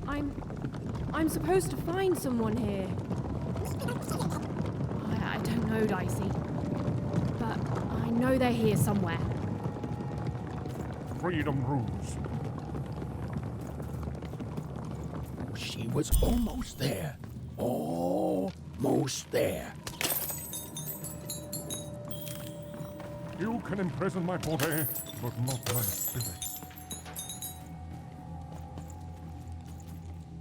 I'm supposed to find someone here. I don't know, Dicey. But I know they're here somewhere. Freedom rules. She was almost there. Almost there. You can imprison my body, but not my spirit.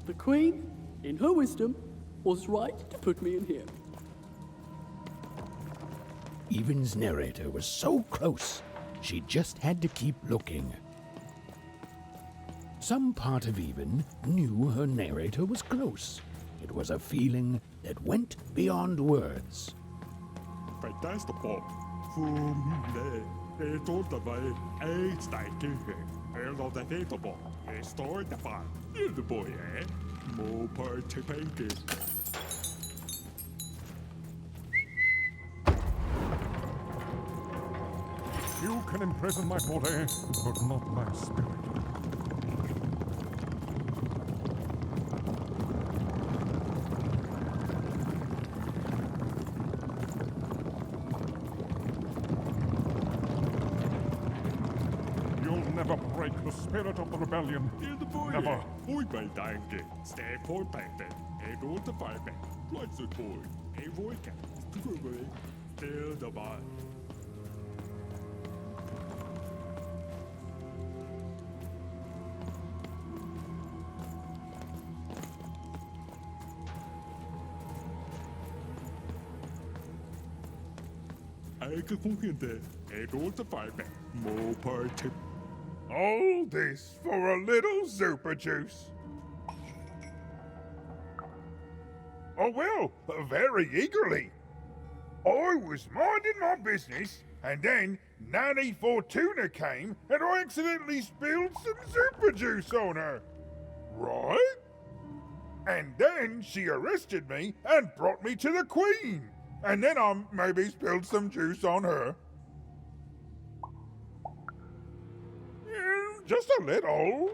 The Queen, in her wisdom, was right to put me in here. Even's narrator was so close, she just had to keep looking. Some part of Even knew her narrator was close. It was a feeling that went beyond words. Fantastic. You can imprison my body, but not my spirit. You'll never break the spirit of the rebellion. Never. All this for a little super juice. Oh well, very eagerly. I was minding my business, and then Tata Fortuna came, and I accidentally spilled some super juice on her. Right? And then she arrested me and brought me to the Queen. And then I maybe spilled some juice on her. Just a little.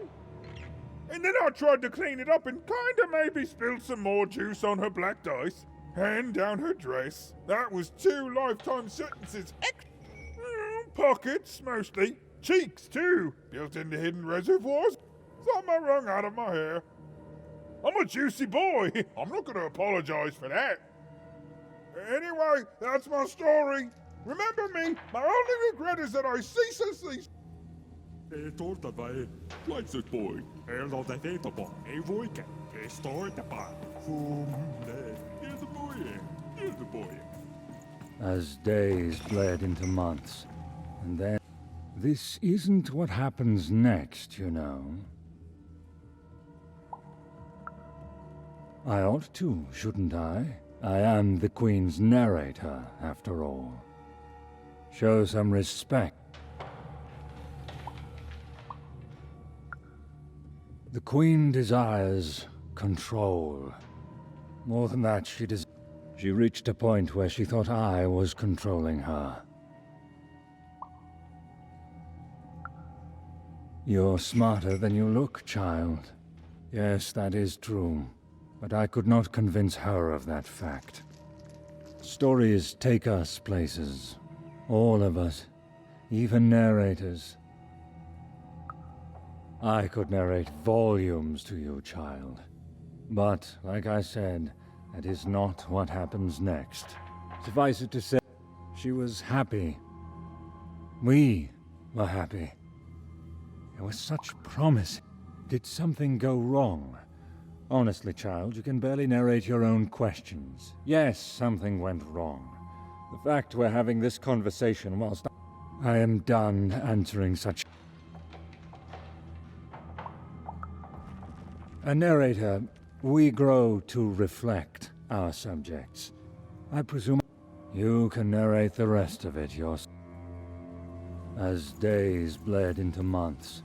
And then I tried to clean it up and kinda maybe spilled some more juice on her black dice. And down her dress. That was 2 lifetime sentences. Pockets, mostly. Cheeks, too. Built into hidden reservoirs. Some are wrung out of my hair. I'm a juicy boy. I'm not gonna apologize for that. Anyway, that's my story. Remember me. My only regret is that I ceaselessly... As days bled into months, and then... This isn't what happens next, you know. I ought to, shouldn't I? I am the Queen's narrator, after all. Show some respect. The Queen desires control. More than that, she reached a point where she thought I was controlling her. You're smarter than you look, child. Yes, that is true. But I could not convince her of that fact. Stories take us places. All of us. Even narrators. I could narrate volumes to you, child. But, like I said, that is not what happens next. Suffice it to say, she was happy. We were happy. There was such promise. Did something go wrong? Honestly, child, you can barely narrate your own questions. Yes, something went wrong. The fact we're having this conversation whilst I am done answering such... A narrator, we grow to reflect our subjects. I presume you can narrate the rest of it yourself. As days bled into months,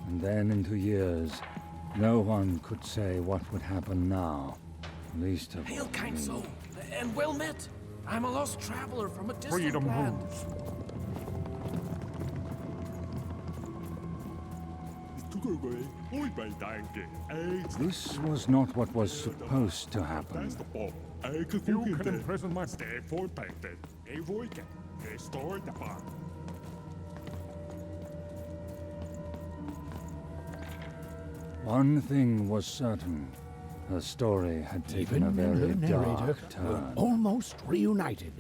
and then into years, no one could say what would happen now, least of all Hail, kind soul, and well met. I'm a lost traveler from a distant Freedom land. rules. This was not what was supposed to happen. You can imprison my stay for painted. Restore the bar. One thing was certain. Her story had taken a Even and very her narrator dark were turn. almost reunited.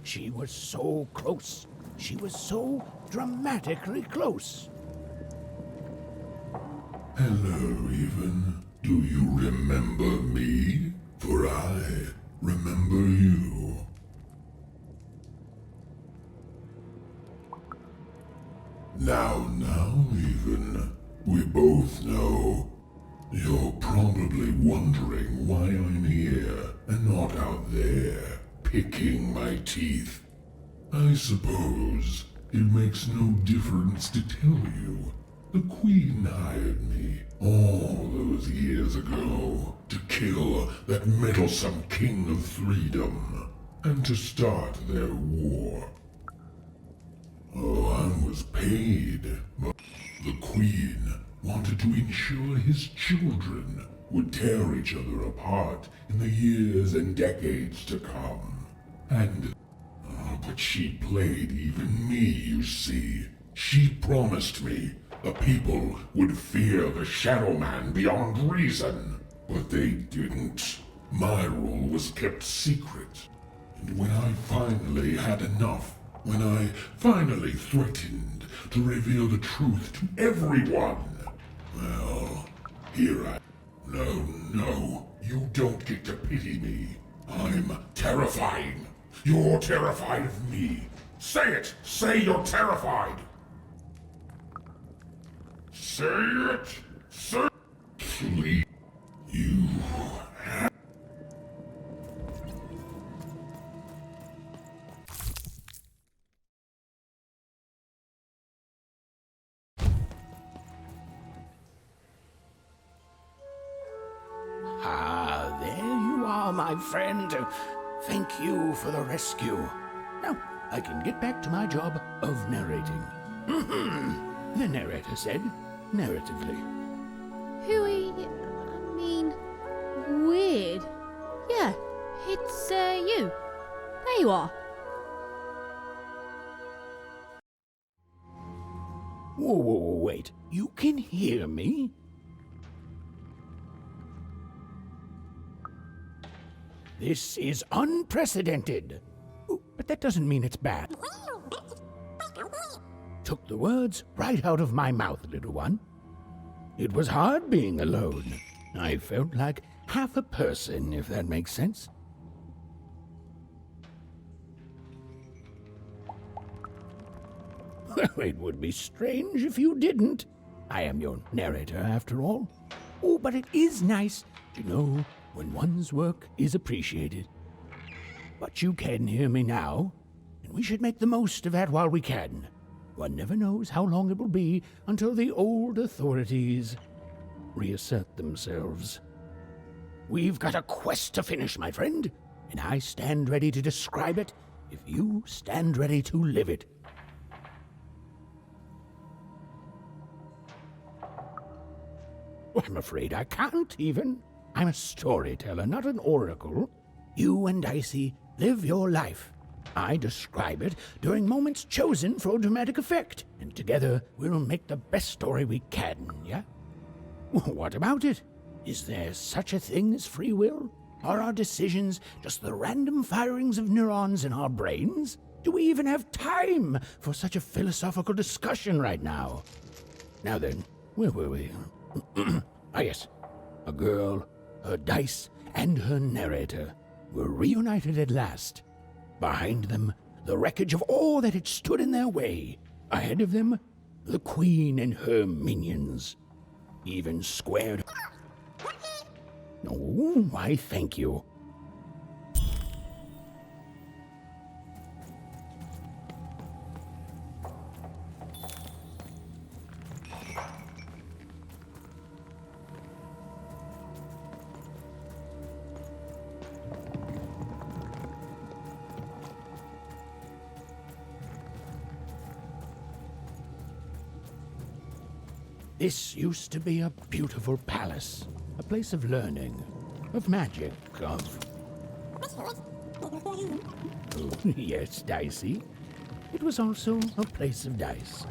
She was so close. She was so dramatically close. Hello, Even. Do you remember me? For I remember you. Now, Even. We both know. You're probably wondering why I'm here and not out there, picking my teeth. I suppose it makes no difference to tell you. The Queen hired me all those years ago to kill that meddlesome King of Freedom and to start their war. Oh, I was paid, but the Queen wanted to ensure his children would tear each other apart in the years and decades to come. And but she played even me, you see. She promised me the people would fear the Shadow Man beyond reason. But they didn't. My rule was kept secret. And when I finally had enough, when I finally threatened to reveal the truth to everyone, well, here I... No, you don't get to pity me. I'm terrifying. You're terrified of me. Say it! Say you're terrified! Say it! Say... Please. You... Ah, there you are, my friend. Thank you for the rescue. Now, I can get back to my job of narrating. The narrator said, narratively. Weird. Yeah, it's, you. There you are. Whoa, wait. You can hear me? This is unprecedented. Oh, but that doesn't mean it's bad. Took the words right out of my mouth, little one. It was hard being alone. I felt like half a person, if that makes sense. It would be strange if you didn't. I am your narrator, after all. Oh, but it is nice to know when one's work is appreciated. But you can hear me now, and we should make the most of that while we can. One never knows how long it will be until the old authorities reassert themselves. We've got a quest to finish, my friend, and I stand ready to describe it if you stand ready to live it. I'm afraid I can't even. I'm a storyteller, not an oracle. You and Dicey live your life. I describe it during moments chosen for dramatic effect, and together we'll make the best story we can, yeah? What about it? Is there such a thing as free will? Are our decisions just the random firings of neurons in our brains? Do we even have time for such a philosophical discussion right now? Now then, where were we? Ah, yes. A girl, her dice, and her narrator were reunited at last. Behind them, the wreckage of all that had stood in their way. Ahead of them, the Queen and her minions. Even squared... Oh, why, thank you. This used to be a beautiful palace, a place of learning, of magic, of... Oh, yes, Dicey. It was also a place of dice.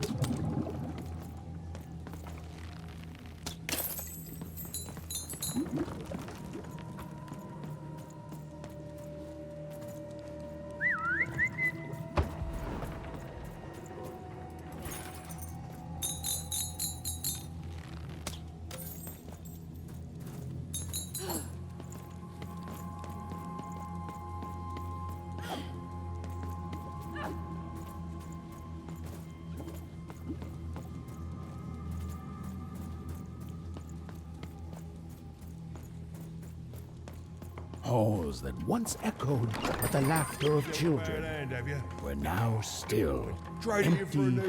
Halls that once echoed at the laughter of children were now still empty.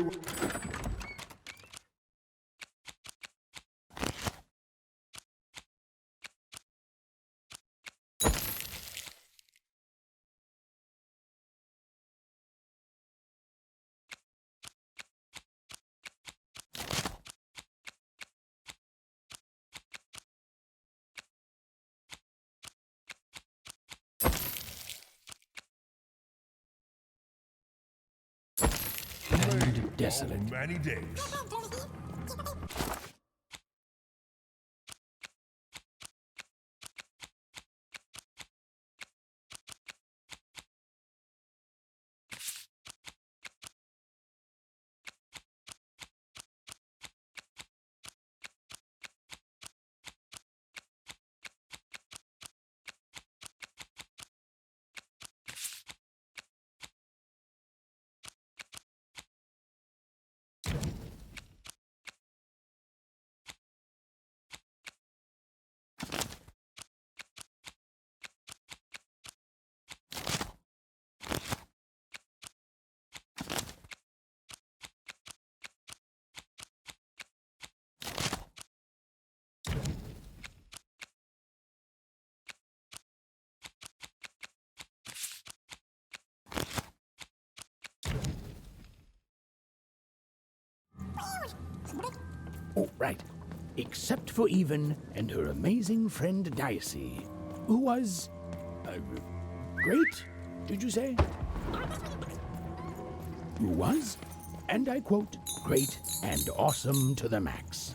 And desolate. Many days. Oh, right. Except for Even and her amazing friend Dicey, who was... great, did you say? Who was, and I quote, great and awesome to the max.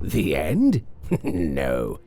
the end? No.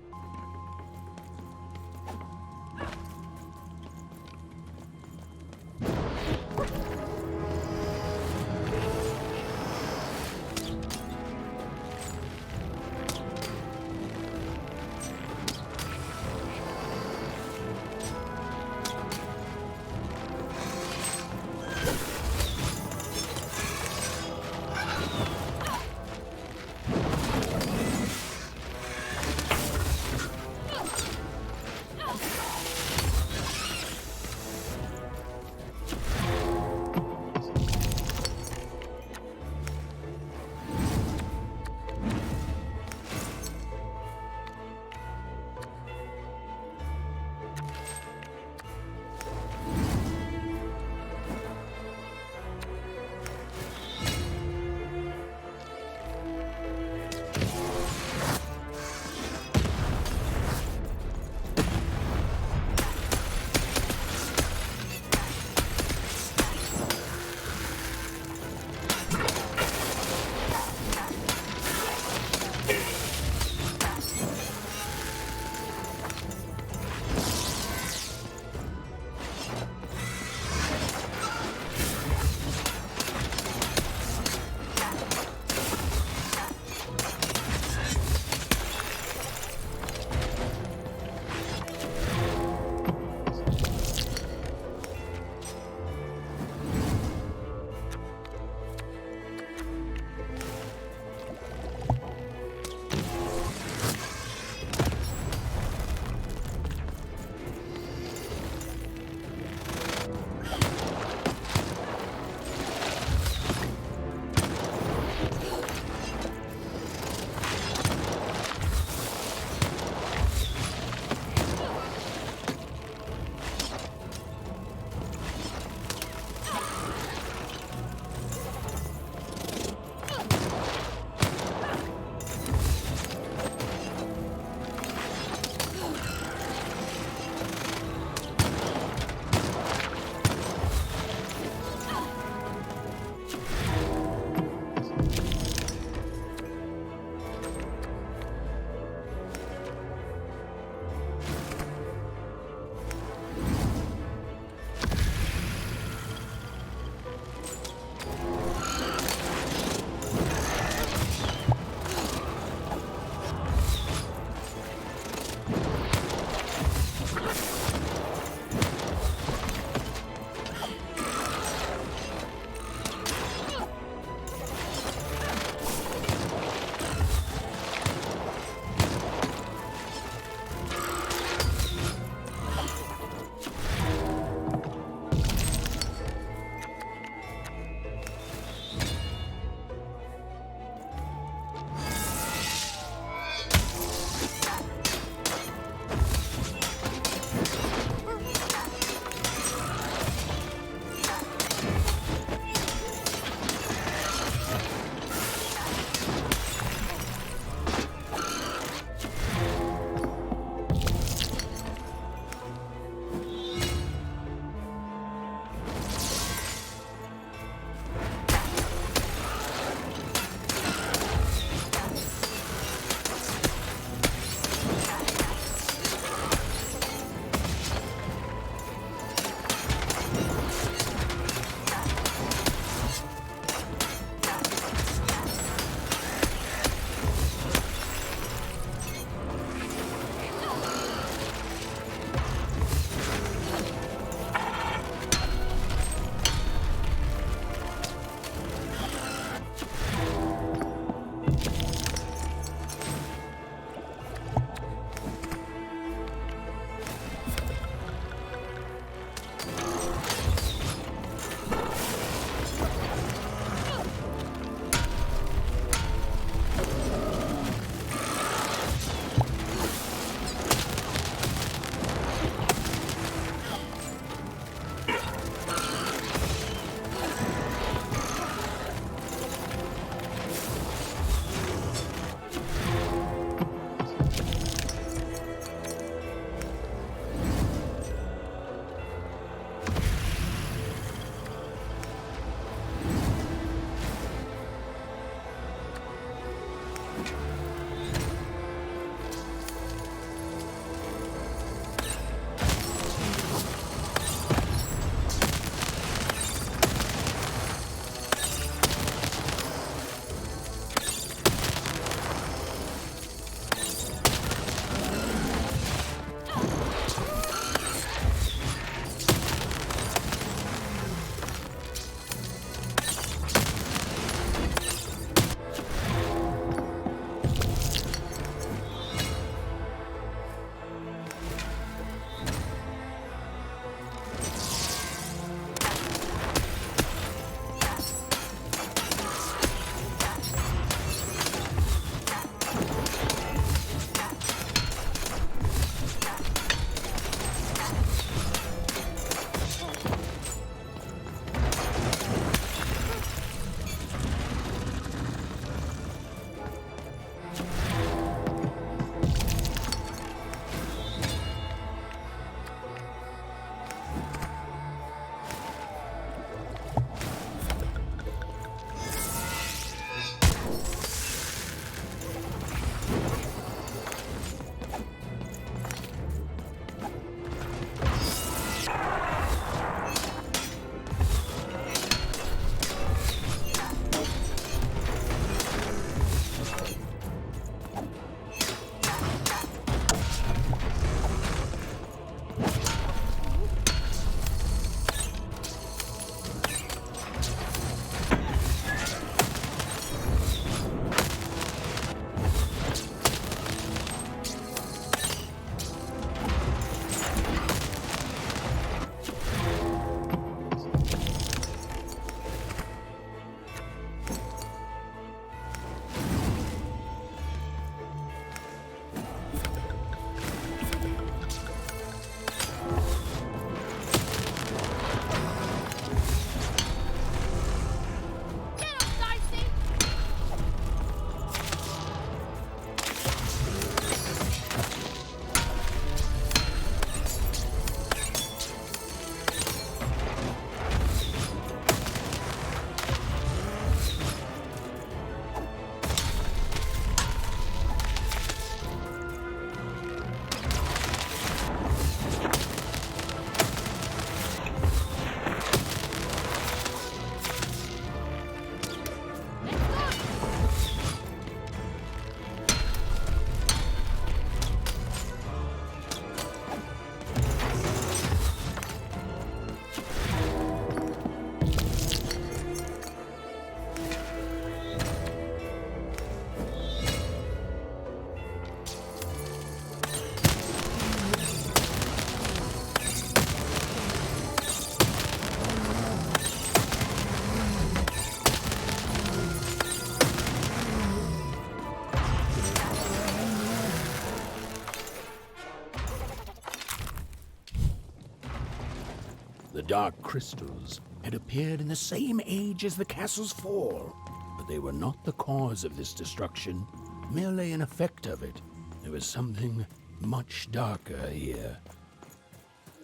dark crystals had appeared in the same age as the castle's fall, but they were not the cause of this destruction, merely an effect of it. There was something much darker here.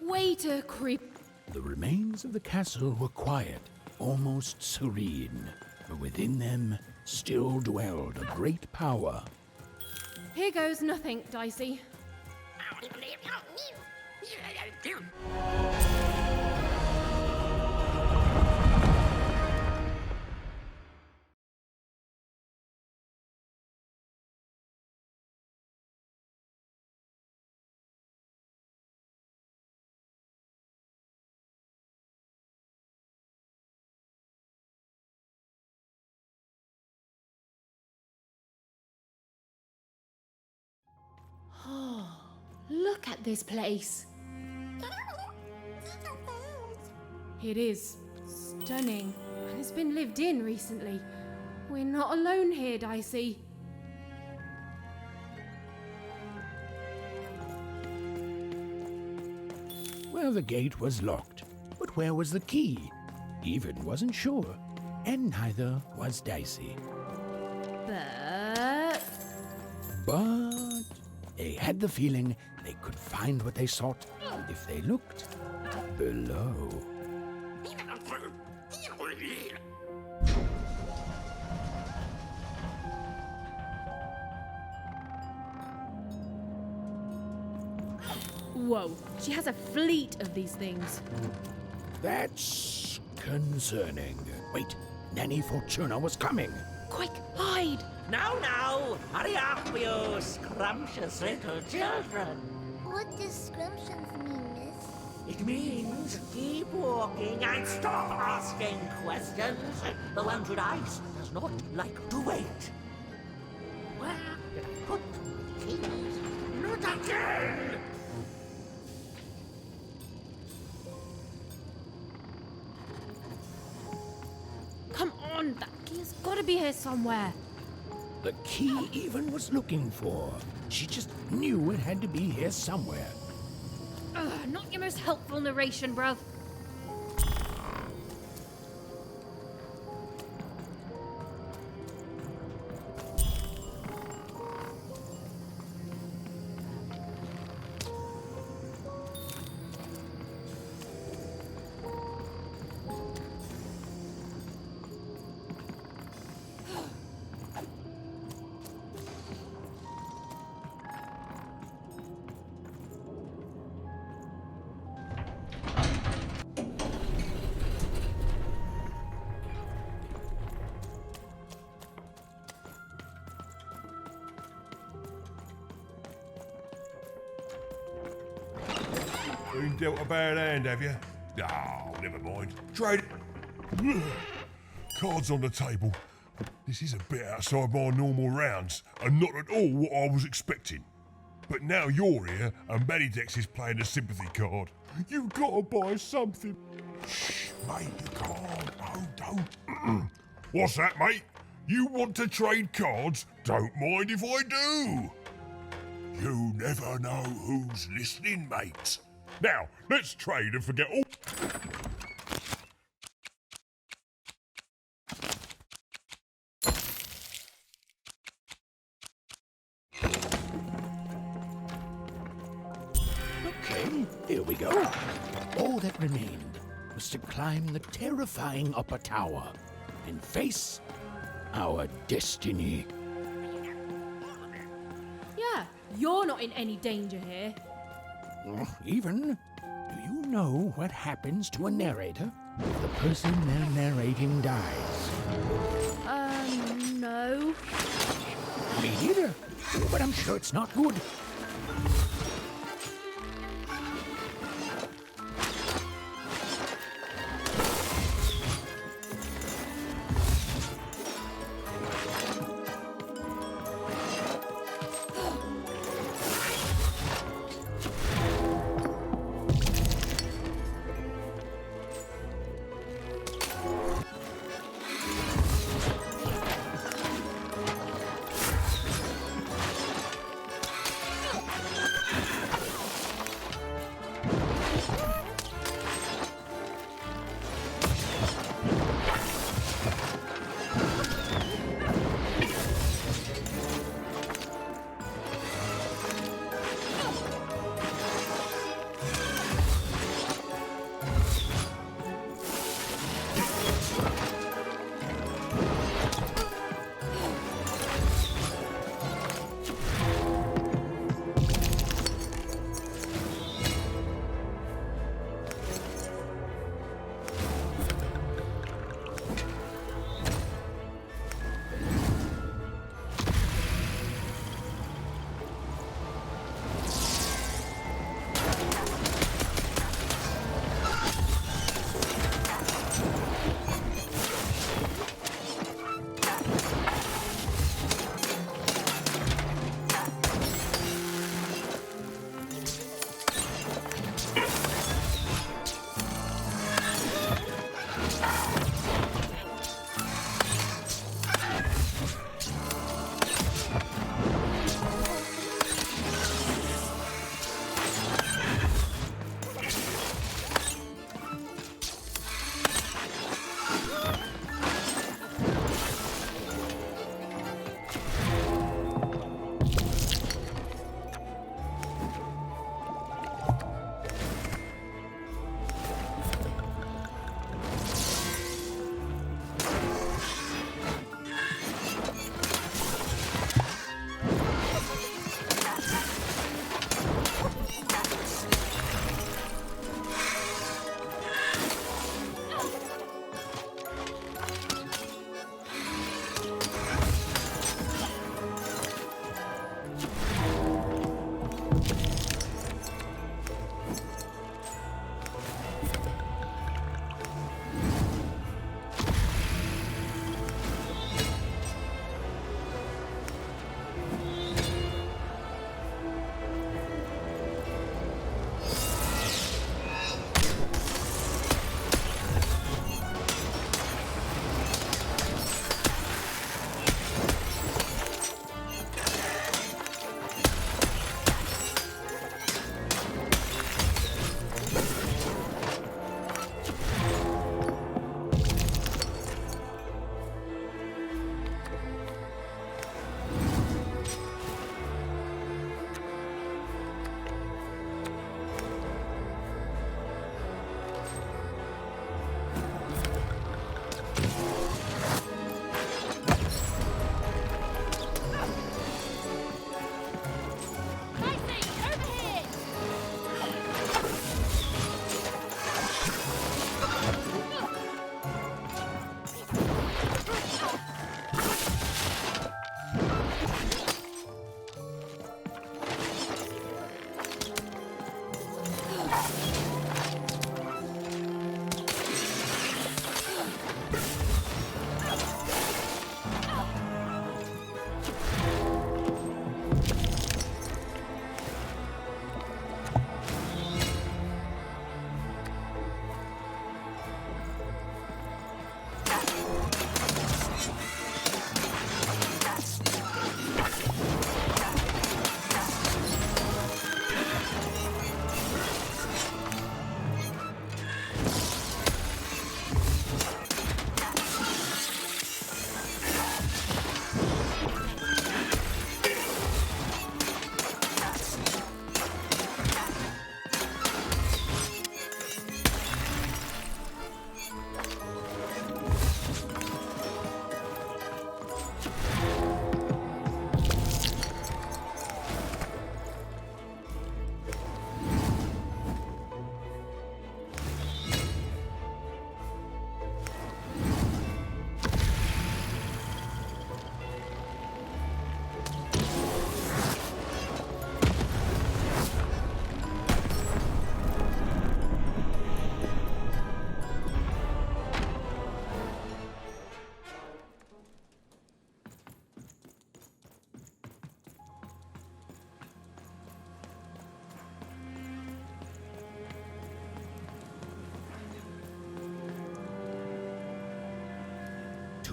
Way to creep. The remains of the castle were quiet, almost serene, but within them still dwelled a great power. Here goes nothing, Dicey. Oh, look at this place. It is stunning, and it's been lived in recently. We're not alone here, Dicey. Well, the gate was locked, but where was the key? Even wasn't sure, and neither was Dicey. But they had the feeling they could find what they sought if they looked below. Whoa, she has a fleet of these things. That's concerning. Wait, Nanny Fortuna was coming. Quick, hide! Now, hurry up, you scrumptious little children. What does scrumptions mean, miss? It means keep walking and stop asking questions. The one with ice does not like to wait. Where did I put my keys? Not again! Come on, that key's gotta be here somewhere. The key even was looking for. She just knew it had to be here somewhere. Ugh, not your most helpful narration, bruv. Been dealt a bad hand, have you? Oh, never mind. Trade it. Cards on the table. This is a bit outside my normal rounds, and not at all what I was expecting. But now you're here, and Manidex is playing a sympathy card. You've got to buy something. Shh, mate, you can't. No, don't. What's that, mate? You want to trade cards? Don't mind if I do. You never know who's listening, mate. Now, let's trade and forget all... Okay, here we go. All that remained was to climb the terrifying upper tower and face our destiny. Yeah, you're not in any danger here. Even, do you know what happens to a narrator if the person they're narrating dies? No. Me neither, but I'm sure it's not good.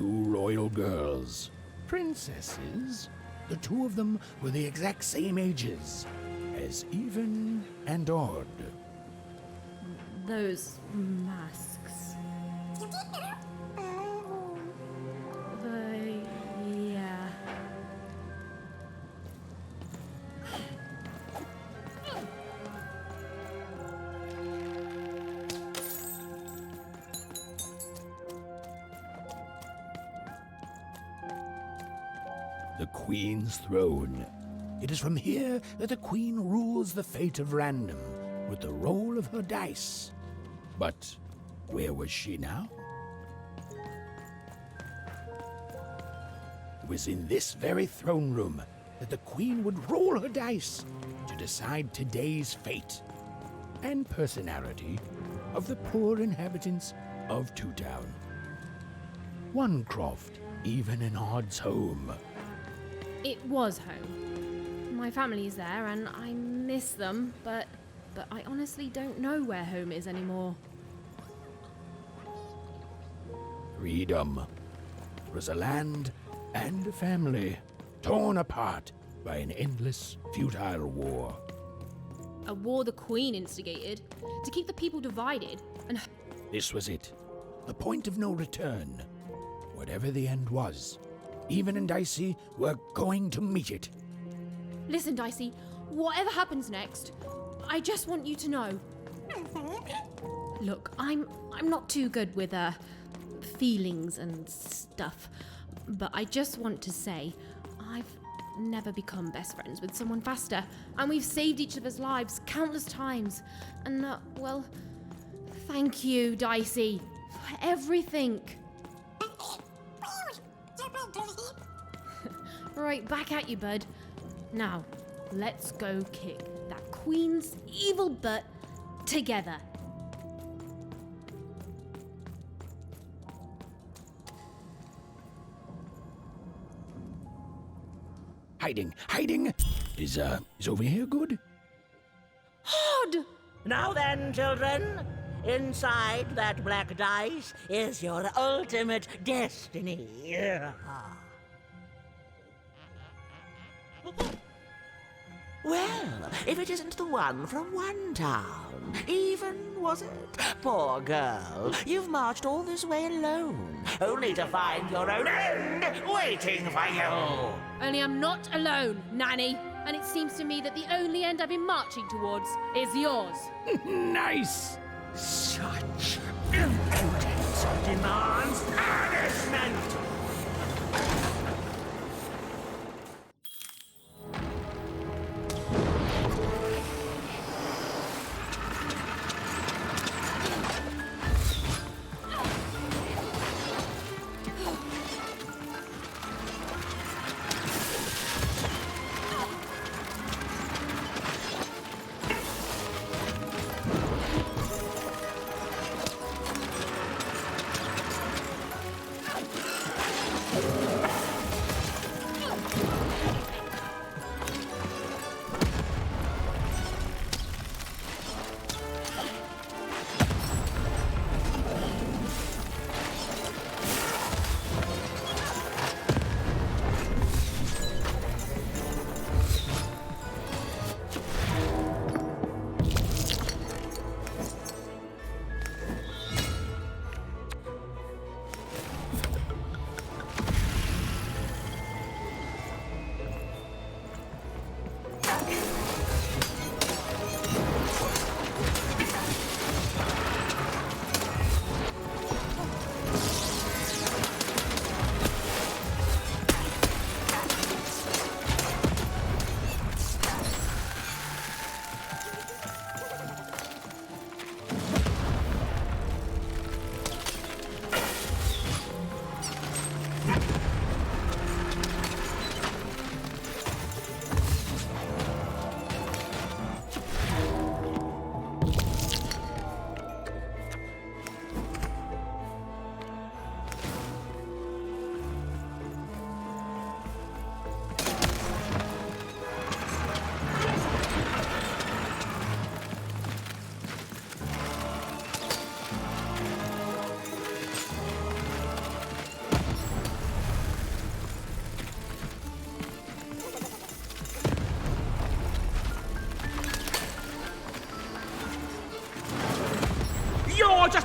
two royal girls. Princesses. The two of them were the exact same ages, as even and odd. Those masks. Yeah. The Queen's throne. It is from here that the Queen rules the fate of random with the roll of her dice. But where was she now? It was in this very throne room that the Queen would roll her dice to decide today's fate and personality of the poor inhabitants of Two Town. One croft, even an odd's home. It was home. My family's there and I miss them, but I honestly don't know where home is anymore. Freedom was a land and a family torn apart by an endless, futile war. A war the Queen instigated to keep the people divided and... This was it. The point of no return. Whatever the end was, Even and Dicey were going to meet it. Listen, Dicey, whatever happens next, I just want you to know. Look, I'm not too good with feelings and stuff, but I just want to say I've never become best friends with someone faster, and we've saved each other's lives countless times. And well, thank you, Dicey, for everything. Right, back at you, bud. Now, let's go kick that Queen's evil butt together. Hiding. Is over here good? Hod! Now then, children, inside that black dice is your ultimate destiny. Well, if it isn't the one from one town, even, was it? Poor girl, you've marched all this way alone, only to find your own end waiting for you. Only I'm not alone, Nanny. And it seems to me that the only end I've been marching towards is yours. Nice! Such impudence demands punishment!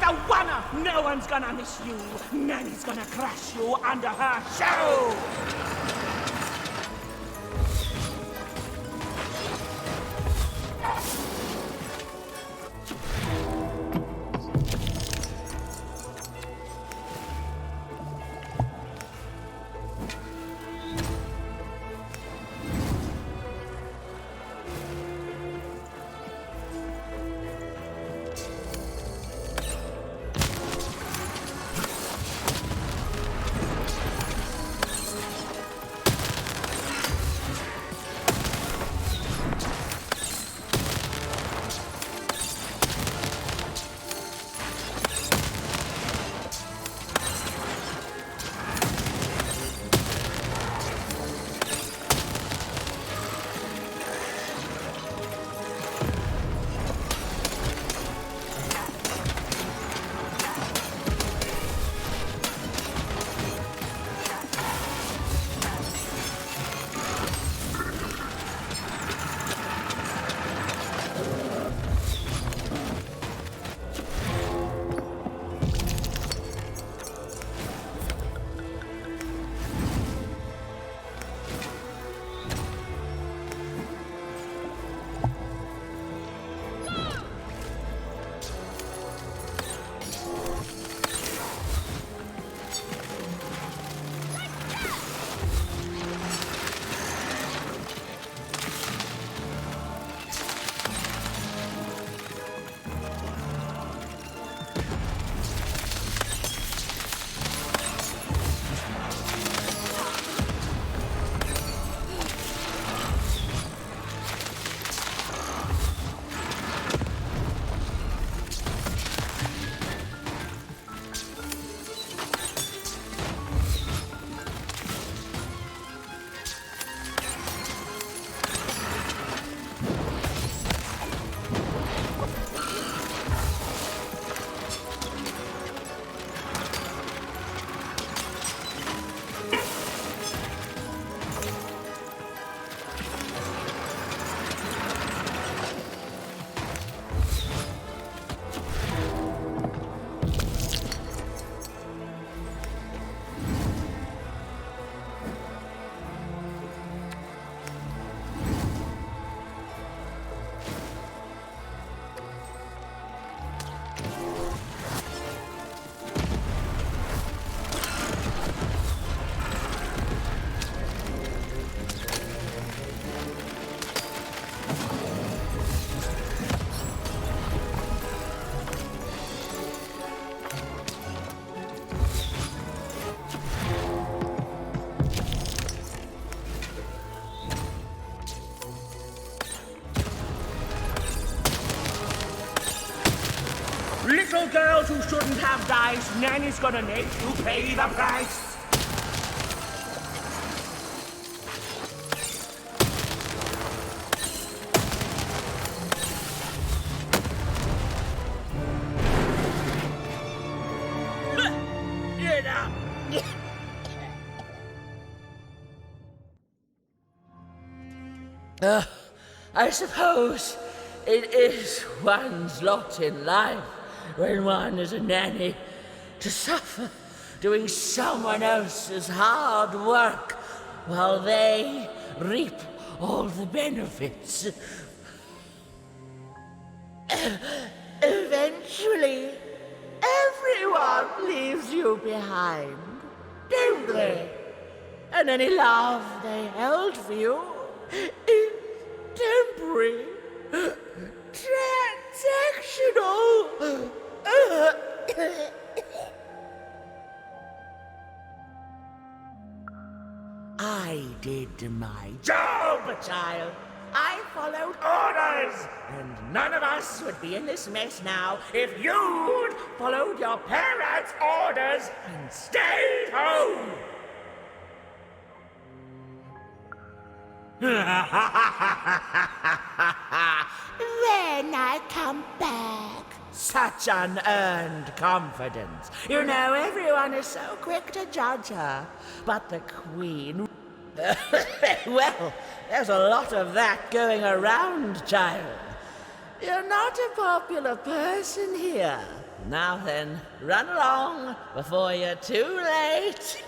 the one-er. No one's gonna miss you. Nanny's gonna crush you under her shoe. Little girls who shouldn't have dice, Nanny's gonna make you pay the price. I suppose it is one's lot in life when one is a nanny to suffer doing someone else's hard work while they reap all the benefits. Eventually, everyone leaves you behind, don't they? And any love they held for you is temporary, transactional. I did my job, child. I followed orders, and none of us would be in this mess now if you'd followed your parents' orders and stayed home. When I come back. Such unearned confidence. You know, everyone is so quick to judge her. But the Queen... well, there's a lot of that going around, child. You're not a popular person here. Now then, run along before you're too late.